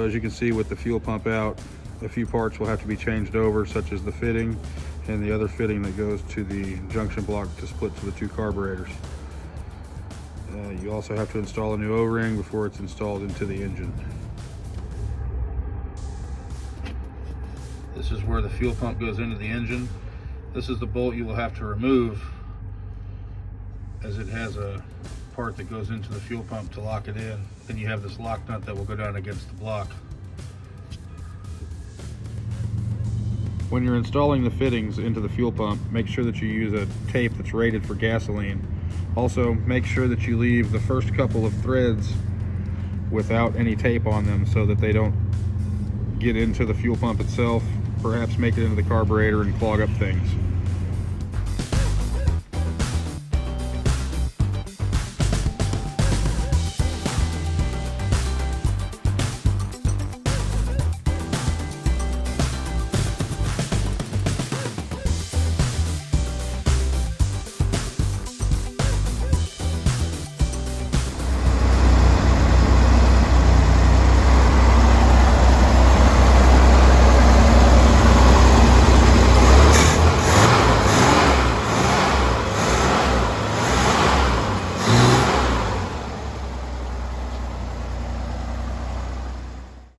So as you can see, with the fuel pump out, a few parts will have to be changed over, such as the fitting and the other fitting that goes to the junction block to split to the two carburetors. You also have to install a new O-ring before it's installed into the engine. This is where the fuel pump goes into the engine. This is the bolt you will have to remove, as it has a part that goes into the fuel pump to lock it in. Then you have this lock nut that will go down against the block. When you're installing the fittings into the fuel pump, make sure that you use a tape that's rated for gasoline. Also, make sure that you leave the first couple of threads without any tape on them so that they don't get into the fuel pump itself, perhaps make it into the carburetor and clog up things.